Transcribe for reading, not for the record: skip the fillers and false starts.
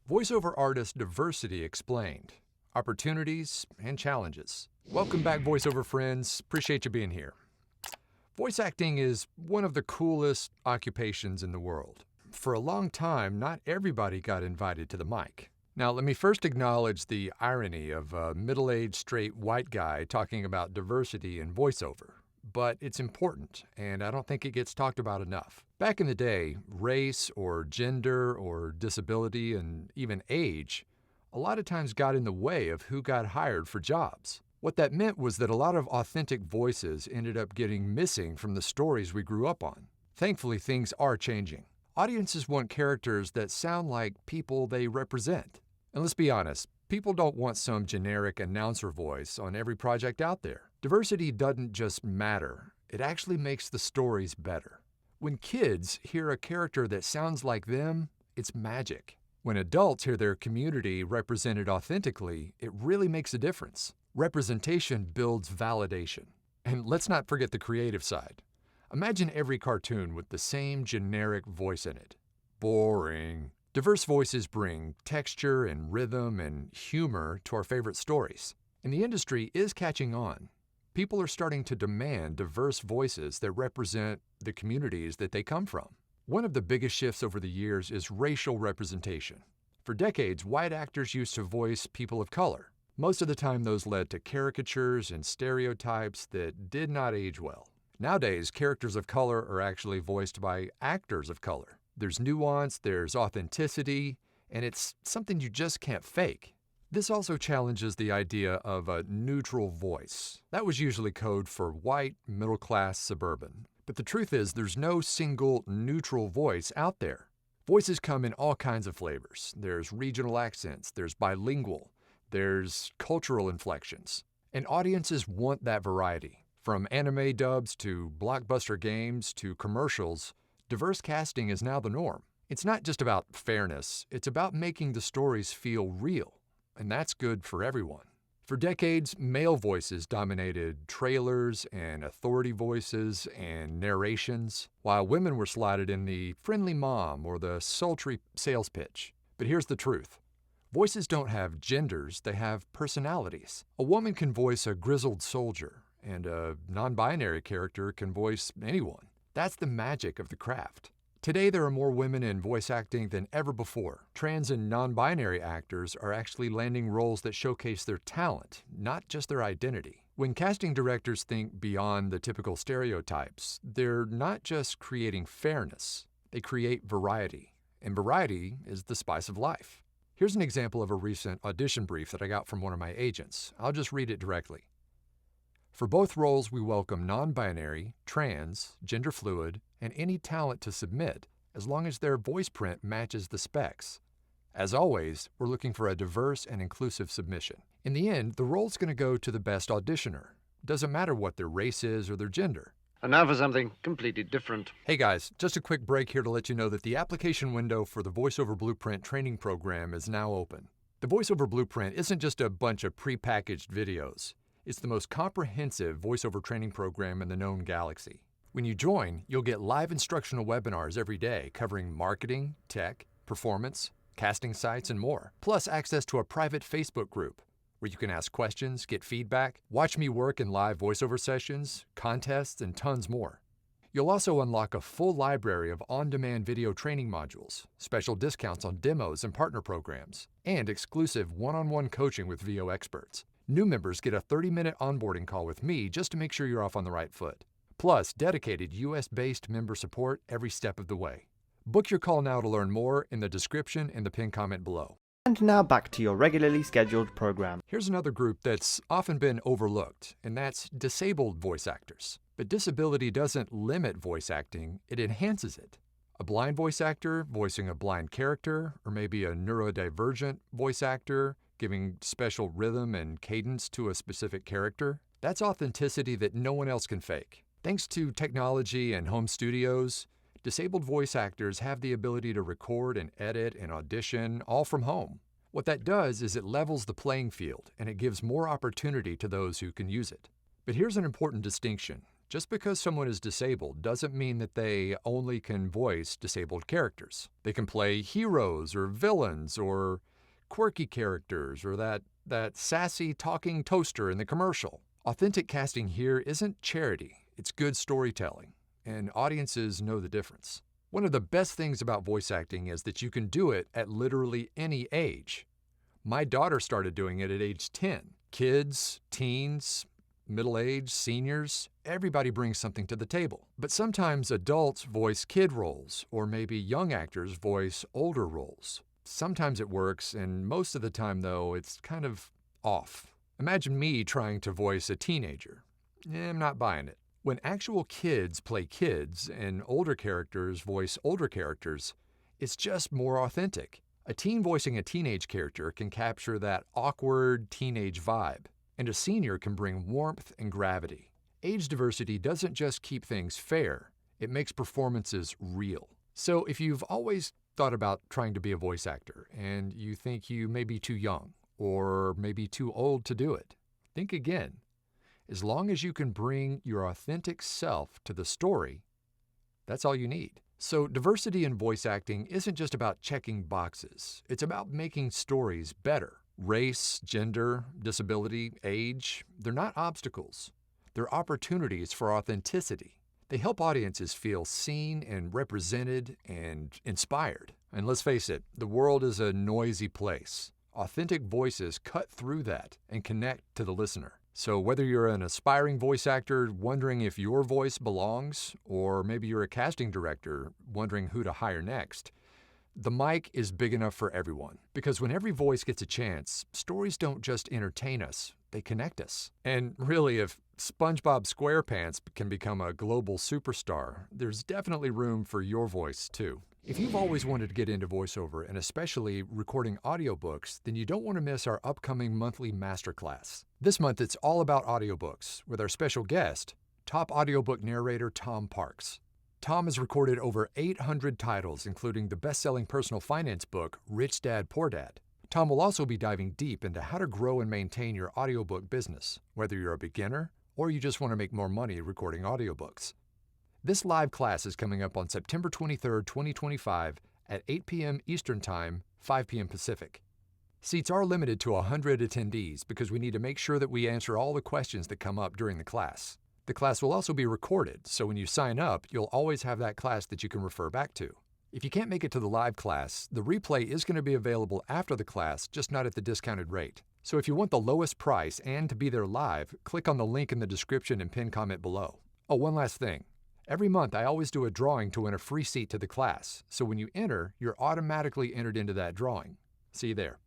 VoiceOver Artist Diversity Explained, Opportunities and Challenges. Welcome back, VoiceOver friends. Appreciate you being here. Voice acting is one of the coolest occupations in the world. For a long time, not everybody got invited to the mic. Now, let me first acknowledge the irony of a middle-aged straight white guy talking about diversity in voiceover. But it's important, and I don't think it gets talked about enough. Back in the day, race or gender or disability and even age a lot of times got in the way of who got hired for jobs. What that meant was that a lot of authentic voices ended up getting missing from the stories we grew up on. Thankfully, things are changing. Audiences want characters that sound like people they represent. And let's be honest, people don't want some generic announcer voice on every project out there. Diversity doesn't just matter, it actually makes the stories better. When kids hear a character that sounds like them, it's magic. When adults hear their community represented authentically, it really makes a difference. Representation builds validation. And let's not forget the creative side. Imagine every cartoon with the same generic voice in it. Boring. Diverse voices bring texture and rhythm and humor to our favorite stories. And the industry is catching on. People are starting to demand diverse voices that represent the communities that they come from. One of the biggest shifts over the years is racial representation. For decades, white actors used to voice people of color. Most of the time, those led to caricatures and stereotypes that did not age well. Nowadays, characters of color are actually voiced by actors of color. There's nuance, there's authenticity, and it's something you just can't fake. This also challenges the idea of a neutral voice. That was usually code for white, middle-class, suburban. But the truth is, there's no single neutral voice out there. Voices come in all kinds of flavors. There's regional accents, there's bilingual, there's cultural inflections. And audiences want that variety. From anime dubs to blockbuster games to commercials, diverse casting is now the norm. It's not just about fairness, it's about making the stories feel real. And that's good for everyone. For decades, male voices dominated trailers and authority voices and narrations, while women were slotted in the friendly mom or the sultry sales pitch. But here's the truth. Voices don't have genders, they have personalities. A woman can voice a grizzled soldier, and a non-binary character can voice anyone. That's the magic of the craft. Today, there are more women in voice acting than ever before. Trans and non-binary actors are actually landing roles that showcase their talent, not just their identity. When casting directors think beyond the typical stereotypes, they're not just creating fairness, they create variety. And variety is the spice of life. Here's an example of a recent audition brief that I got from one of my agents. I'll just read it directly. For both roles, we welcome non-binary, trans, gender fluid, and any talent to submit, as long as their voice print matches the specs. As always, we're looking for a diverse and inclusive submission. In the end, the role's going to go to the best auditioner. Doesn't matter what their race is or their gender. And now for something completely different. Hey guys, just a quick break here to let you know that the application window for the VoiceOver Blueprint training program is now open. The VoiceOver Blueprint isn't just a bunch of prepackaged videos. It's the most comprehensive voiceover training program in the known galaxy. When you join, you'll get live instructional webinars every day covering marketing, tech, performance, casting sites, and more. Plus access to a private Facebook group where you can ask questions, get feedback, watch me work in live voiceover sessions, contests, and tons more. You'll also unlock a full library of on-demand video training modules, special discounts on demos and partner programs, and exclusive one-on-one coaching with VO experts. New members get a 30-minute onboarding call with me just to make sure you're off on the right foot. Plus, dedicated US-based member support every step of the way. Book your call now to learn more in the description and the pinned comment below. And now back to your regularly scheduled program. Here's another group that's often been overlooked, and that's disabled voice actors. But disability doesn't limit voice acting, it enhances it. A blind voice actor voicing a blind character, or maybe a neurodivergent voice actor giving special rhythm and cadence to a specific character, that's authenticity that no one else can fake. Thanks to technology and home studios, disabled voice actors have the ability to record and edit and audition all from home. What that does is it levels the playing field and it gives more opportunity to those who can use it. But here's an important distinction. Just because someone is disabled doesn't mean that they only can voice disabled characters. They can play heroes or villains or quirky characters or that sassy talking toaster in the commercial. Authentic casting here isn't charity, it's good storytelling, and audiences know the difference. One of the best things about voice acting is that you can do it at literally any age. My daughter started doing it at age 10. Kids, teens, middle-aged, seniors, everybody brings something to the table. But sometimes adults voice kid roles, or maybe young actors voice older roles. Sometimes it works, and most of the time, though, it's kind of off. Imagine me trying to voice a teenager. I'm not buying it. When actual kids play kids and older characters voice older characters, it's just more authentic. A teen voicing a teenage character can capture that awkward teenage vibe, and a senior can bring warmth and gravity. Age diversity doesn't just keep things fair, it makes performances real. So if you've always thought about trying to be a voice actor and you think you may be too young or maybe too old to do it, think again. As long as you can bring your authentic self to the story, that's all you need. So diversity in voice acting isn't just about checking boxes. It's about making stories better. Race, gender, disability, age, they're not obstacles. They're opportunities for authenticity. They help audiences feel seen and represented and inspired. And let's face it, the world is a noisy place. Authentic voices cut through that and connect to the listener. So whether you're an aspiring voice actor wondering if your voice belongs, or maybe you're a casting director wondering who to hire next, the mic is big enough for everyone. Because when every voice gets a chance, stories don't just entertain us, they connect us. And really, if SpongeBob SquarePants can become a global superstar, there's definitely room for your voice too. If you've always wanted to get into voiceover, and especially recording audiobooks, then you don't want to miss our upcoming monthly masterclass. This month, it's all about audiobooks with our special guest, top audiobook narrator Tom Parks. Tom has recorded over 800 titles, including the best-selling personal finance book, Rich Dad, Poor Dad. Tom will also be diving deep into how to grow and maintain your audiobook business, whether you're a beginner or you just want to make more money recording audiobooks. This live class is coming up on September 23, 2025 at 8 p.m. Eastern Time, 5 p.m. Pacific. Seats are limited to 100 attendees because we need to make sure that we answer all the questions that come up during the class. The class will also be recorded, so when you sign up, you'll always have that class that you can refer back to. If you can't make it to the live class, the replay is going to be available after the class, just not at the discounted rate. So if you want the lowest price and to be there live, click on the link in the description and pinned comment below. Oh, one last thing. Every month, I always do a drawing to win a free seat to the class, so when you enter, you're automatically entered into that drawing. See you there.